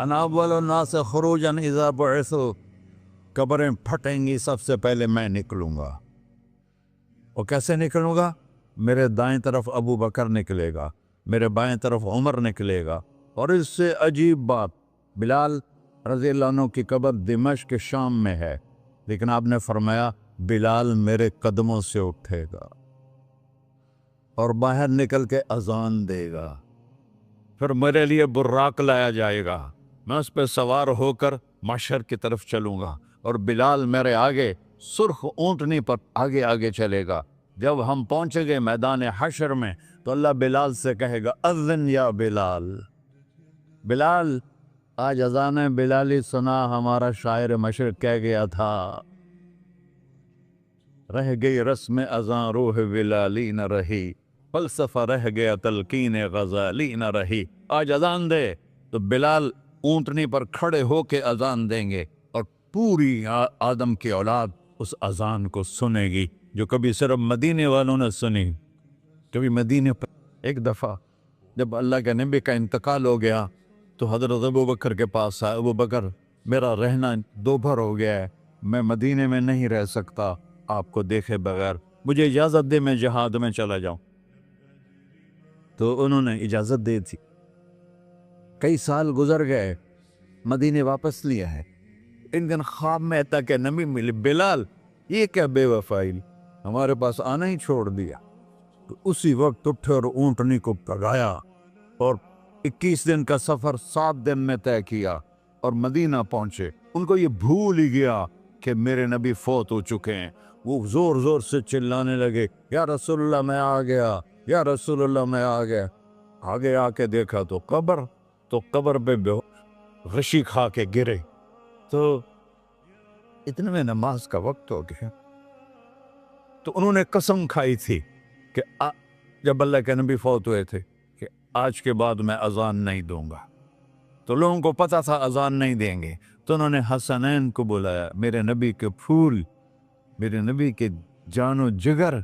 انا اول الناس خروجا اذا بعثوا، قبریں پھٹیں گی سب سے پہلے میں نکلوں گا۔ اور کیسے نکلوں گا؟ میرے دائیں طرف ابو بکر نکلے گا، میرے بائیں طرف عمر نکلے گا۔ اور اس سے عجیب بات، بلال رضی اللہ عنہ کی قبر دمشق شام میں ہے، لیکن آپ نے فرمایا بلال میرے قدموں سے اٹھے گا اور باہر نکل کے اذان دے گا، پھر میرے لیے براق لایا جائے گا، میں اس پہ سوار ہو کر محشر کی طرف چلوں گا، اور بلال میرے آگے سرخ اونٹنی پر آگے آگے چلے گا۔ جب ہم پہنچیں گے میدان حشر میں تو اللہ بلال سے کہے گا اذن یا بلال، بلال آج اذان بلالی سنا، ہمارا شاعر مشرق کہہ گیا تھا رہ گئی رسم اذان روح بلالی نہ رہی، فلسفہ رہ گیا تلقین غزالی نہ رہی۔ آج اذان دے تو بلال اونٹنی پر کھڑے ہو کے اذان دیں گے، اور پوری آدم کی اولاد اس اذان کو سنے گی جو کبھی صرف مدینے والوں نے سنی۔ کبھی مدینے پر ایک دفعہ جب اللہ کے نبی کا انتقال ہو گیا تو حضرت ابو بکر کے پاس آیا، ابو بکر میرا رہنا دوبھر ہو گیا ہے، میں مدینے میں نہیں رہ سکتا آپ کو دیکھے بغیر، مجھے اجازت دے میں جہاد میں چلا جاؤں۔ تو انہوں نے اجازت دے تھی۔ کئی سال گزر گئے، مدینے واپس لیا ہے، ان دن خواب میں تھا کہ نبی ملے، بلال یہ کیا بے وفائی، ہمارے پاس آنا ہی چھوڑ دیا۔ تو اسی وقت اٹھے اور اونٹنی کو پگایا اور 21 دن کا سفر 7 دن میں طے کیا اور مدینہ پہنچے۔ ان کو یہ بھول ہی گیا کہ میرے نبی فوت ہو چکے ہیں۔ وہ زور زور سے چلانے لگے یا رسول اللہ میں آ گیا، یا رسول اللہ میں آ گیا۔ آگے آ کے دیکھا تو قبر پہ غشی کھا کے گرے۔ تو اتنے میں نماز کا وقت ہو گیا، تو انہوں نے قسم کھائی تھی کہ جب اللہ کے نبی فوت ہوئے تھے کہ آج کے بعد میں اذان نہیں دوں گا۔ تو لوگوں کو پتا تھا اذان نہیں دیں گے، تو انہوں نے حسنین کو بلایا، میرے نبی کے پھول، میرے نبی کے جان و جگر،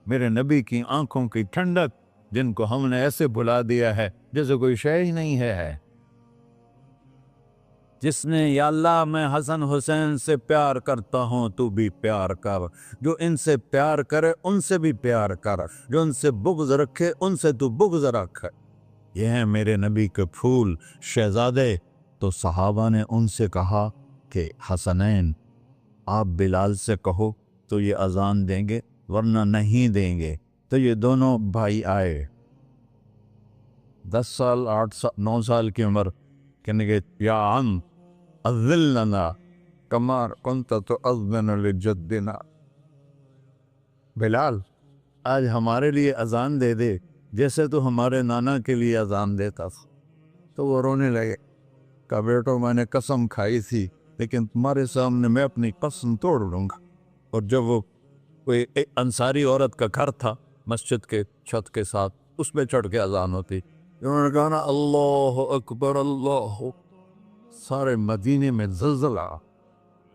میرے نبی کی آنکھوں کی ٹھنڈک، جن کو ہم نے ایسے بلا دیا ہے جیسے کوئی شے ہی نہیں ہے۔ جس نے یا اللہ میں حسن حسین سے پیار کرتا ہوں تو بھی پیار کر، جو ان سے پیار کرے ان سے بھی پیار کر، جو ان سے بغض رکھے ان سے تو بغض رکھ۔ یہ ہیں میرے نبی کے پھول شہزادے۔ تو صحابہ نے ان سے کہا کہ حسنین آپ بلال سے کہو تو یہ اذان دیں گے، ورنہ نہیں دیں گے۔ تو یہ دونوں بھائی آئے، 10 سال 8 سال 9 سال کی عمر، کہنے کہ یا عم اذن لنا کما کنت تؤذن لجدنا، بلال آج ہمارے لیے اذان دے دے جیسے تو ہمارے نانا کے لیے اذان دیتا تھا۔ تو وہ رونے لگے، کہا بیٹو میں نے قسم کھائی تھی، لیکن تمہارے سامنے میں اپنی قسم توڑ لوں گا۔ اور جب وہ کوئی انصاری عورت کا گھر تھا مسجد کے چھت کے ساتھ، اس پہ چڑھ کے اذان ہوتی، انہوں نے کہا نا اللہ اکبر اللہ، سارے مدینے میں زلزلہ،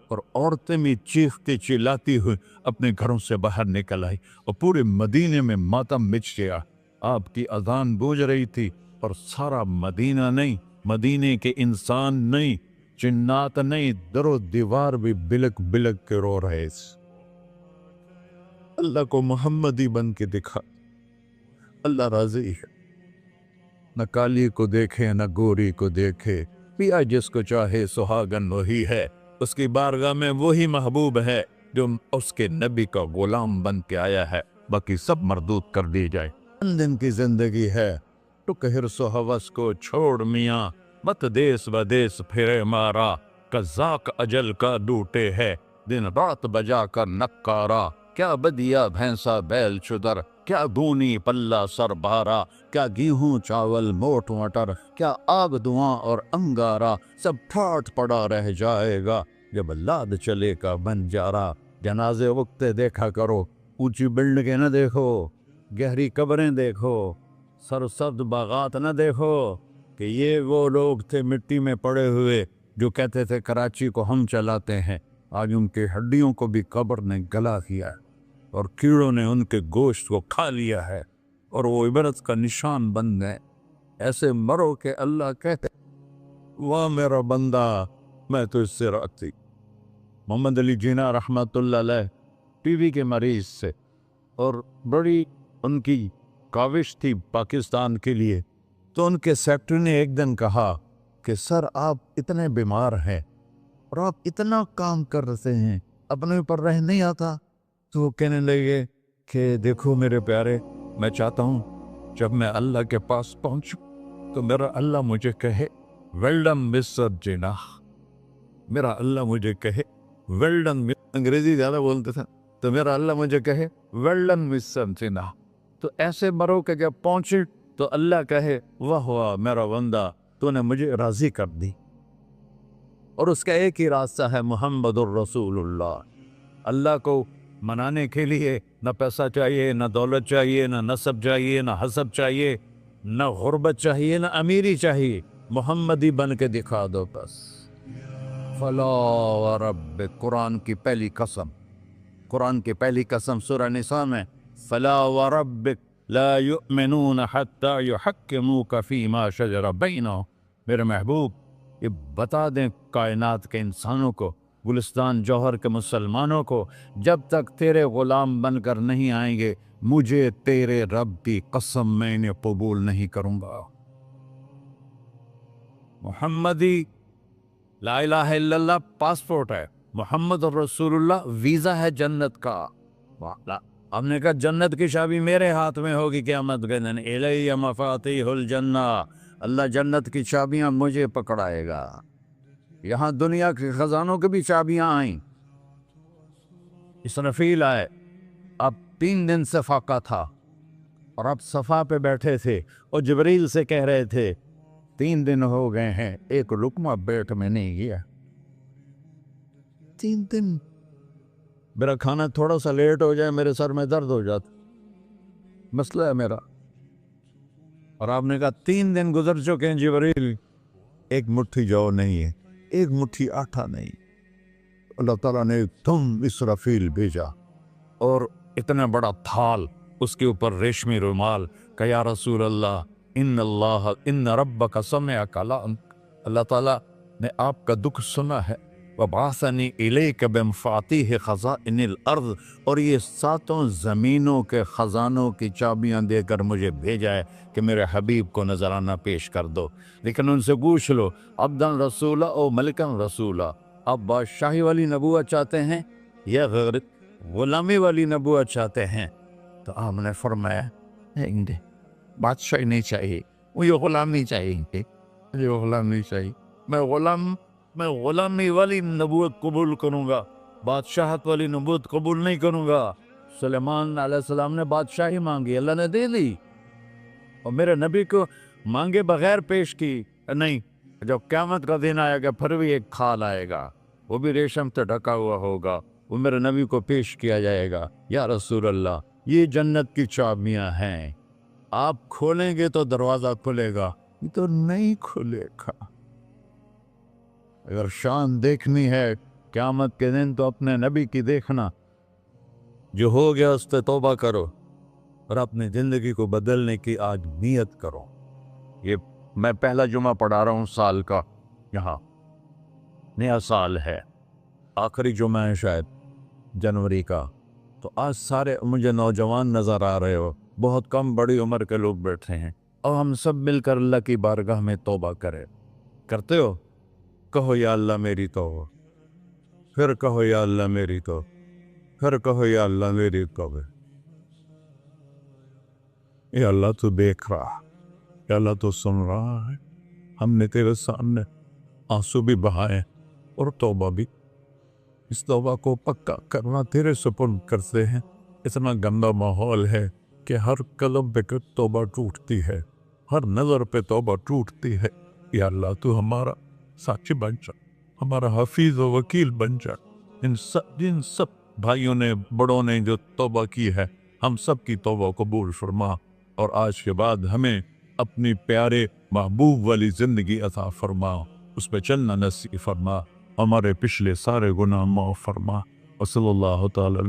اور عورتیں بھی چیختی چلاتی ہوئی اپنے گھروں سے باہر نکل آئی، اور پورے مدینے میں ماتم مچ گیا۔ آپ کی اذان گونج رہی تھی اور سارا مدینہ نہیں، مدینے کے انسان نہیں، جنات نہیں، در و دیوار بھی بلک بلک کے رو رہے تھے۔ اللہ کو محمدی بن کے دکھا، اللہ راضی ہے، نہ کالی کو دیکھے نہ گوری کو دیکھے، پیا جس کو چاہے سہاگن وہی ہے، اس کی بارگاہ میں وہی محبوب ہے جو اس کے نبی کا غلام بن کے آیا ہے، باقی سب مردود کر دی جائے۔ چند دن کی زندگی ہے، ٹک حرص و ہوس کو چھوڑ میاں، مت دیس بدیس پھرے مارا، قزاق اجل کا ڈوٹے ہے، دن رات بجا کر نکارا، کیا بدیا بھینسا بیل چدر، کیا گونی پلہ سر بارا، کیا گیہوں چاول موٹ مٹر، کیا آگ دھواں اور انگارا، سب ٹھاٹ پڑا رہ جائے گا جب لاد چلے کا بنجارا۔ جنازے وقتے دیکھا کرو، اونچی بلڈنگیں نہ دیکھو، گہری قبریں دیکھو، سرسبز باغات نہ دیکھو، کہ یہ وہ لوگ تھے مٹی میں پڑے ہوئے جو کہتے تھے کراچی کو ہم چلاتے ہیں، آج ان کی ہڈیوں کو بھی قبر نے گلا کیا ہے اور کیڑوں نے ان کے گوشت کو کھا لیا ہے، اور وہ عبرت کا نشان بن گئے۔ ایسے مرو کہ اللہ کہتے वाह मेरा बंदा, मैं तो इससे राजी। मोहम्मद अली जिन्ना रहमतुल्लाह अलैह टीबी के मरीज से, और बड़ी उनकी काविश थी पाकिस्तान के लिए। तो उनके सेक्रेटरी ने एक दिन कहा कि सर आप इतने बीमार हैं और आप इतना काम कर रहे हैं, अपने ऊपर रह नहीं आता। तो वो कहने लगे कि देखो मेरे प्यारे, मैं चाहता हूँ जब मैं अल्लाह के पास पहुँचूँ तो मेरा अल्लाह मुझे कहे वेल डन मिस्टर जिन्ना। मेरा अल्लाह मुझे कहे वेल डन, अंग्रेजी ज़्यादा बोलते थे, तो मेरा अल्लाह मुझे कहे वेल डन मिस्टर जिन्ना। तो ऐसे मरो कि जब पहुँचे तो अल्लाह कहे वाह वाह मेरा बंदा, तूने मुझे राज़ी कर दी। और उसका एक ही रास्ता है मुहम्मदुर रसूलुल्लाह। अल्लाह को मनाने के लिए न पैसा चाहिए, न दौलत चाहिए, न नसब चाहिए, न हसब चाहिए, न गुर्बत चाहिए, न अमीरी चाहिए। मोहम्मदी बन के दिखा दो बस। फला व रब्बिक, कुरान की पहली कसम, कुरान की पहली कसम सूरह निसा में, फला व रब्बिक ला युमिनून हत्ता युहक्किमूका फीमा शजरा बैनहुम। मेरे महबूब ये बता दें कायनात के इंसानों को, गुलिस्तान जौहर के मुसलमानों को, जब तक तेरे गुलाम बनकर नहीं आएंगे मुझे तेरे रब की कसम मैं इन्हें कबूल नहीं करूँगा। मुहम्मदी ला इलाहा इल्लल्लाह पासपोर्ट है, मोहम्मद रसूलुल्लाह वीज़ा है जन्नत का। हमने कहा जन्नत की चाबी मेरे हाथ में होगी क़यामत के दिन, इलैया मफ़ातिहुल जन्ना, अल्लाह जन्नत की चाबियां मुझे पकड़ाएगा। यहाँ दुनिया के खजानों की भी चाबियां आईं। इसराफील आए, अब 3 दिन से फाका था और अब सफ़ा पे बैठे थे और जिब्रील से कह रहे थे 3 दिन हो गए हैं एक लुकमा पेट में नहीं गया। 3 दिन मेरा खाना थोड़ा सा लेट हो जाए मेरे सर में दर्द हो जाता, मसला है मेरा। और आपने कहा 3 दिन गुजर चुके हैं जिब्रील, एक मुट्ठी जौ नहीं है, एक मुट्ठी आटा नहीं। अल्लाह ताला ने तुम इसराफील भेजा और इतना बड़ा थाल, उसके ऊपर रेशमी रुमाल, का या रसूल अल्लाह इन रब्बका समिअ कलाम, अल्लाह ताला ने आपका दुख सुना है। वबासनी इलैका बिमफ़ातिह ख़ज़ाइनिल अर्ज़, और ये 7 ज़मीनों के ख़जानों की चाबियां देकर मुझे भेजा है कि मेरे हबीब को नजराना पेश कर दो। लेकिन उनसे पूछ लो अब्दन रसूला और मलिकन रसूला, आप बादशाही वाली नबूवत चाहते हैं या गैर गुलामी वाली नबूवत चाहते हैं? तो आपने फरमाया नहीं, बादशाही नहीं चाहिए, मुझे गुलामी चाहिए, मुझे गुलामी चाहिए। मैं गुलामी वाली नबूवत कबूल करूँगा, बादशाहत वाली नबूवत कबूल नहीं करूँगा। सुलेमान अलैहिस्सलाम ने बादशाही मांगी, अल्लाह ने दे दी, और मेरे नबी को मांगे बगैर पेश की नहीं। जब क़यामत का दिन आएगा फिर भी एक खाल आएगा, वो भी रेशम से ढका हुआ होगा, वो मेरे नबी को पेश किया जाएगा। या रसूल अल्लाह, ये जन्नत की चाबियाँ हैं, आप खोलेंगे तो दरवाज़ा खुलेगा, ये तो नहीं खुलेगा। अगर शान देखनी है क़यामत के दिन तो अपने नबी की देखना। जो हो गया उस पर तौबा करो और अपनी ज़िंदगी को बदलने की आज नीयत करो। ये मैं पहला जुमा पढ़ा रहा हूँ साल का, यहाँ नया साल है, आखिरी जुमा है शायद जनवरी का। तो आज सारे मुझे नौजवान नज़र आ रहे हो, बहुत कम बड़ी उम्र के लोग बैठे हैं, और हम सब मिलकर अल्लाह की बारगाह में तौबा करें। करते हो? कहो या अल्लाह मेरी तौबा, फिर कहो या अल्लाह मेरी तौबा, फिर कहो या अल्लाह मेरी तौबा। या अल्लाह तो देख रहा, या अल्लाह तो सुन रहा है। हमने तेरे सामने आंसू भी बहाए और तौबा भी। इस तौबा को पक्का करना तेरे सुपुर्द करते हैं। इतना गंदा माहौल है कि हर कदम पे तौबा टूटती है, हर नज़र पे तौबा टूटती है। या अल्लाह तू हमारा साक्षी बन जा, हमारा हफीज व वकील बन जा। जिन सब भाइयों ने, बड़ों ने जो तौबा की है, हम सब की तौबा कबूल फरमा, और आज के बाद हमें अपनी प्यारे महबूब वाली ज़िंदगी अता फरमा, उस पर चलना नसीब फरमा, हमारे पिछले सारे गुनाह माफ़ फरमा। वसल्लल्लाहु तआला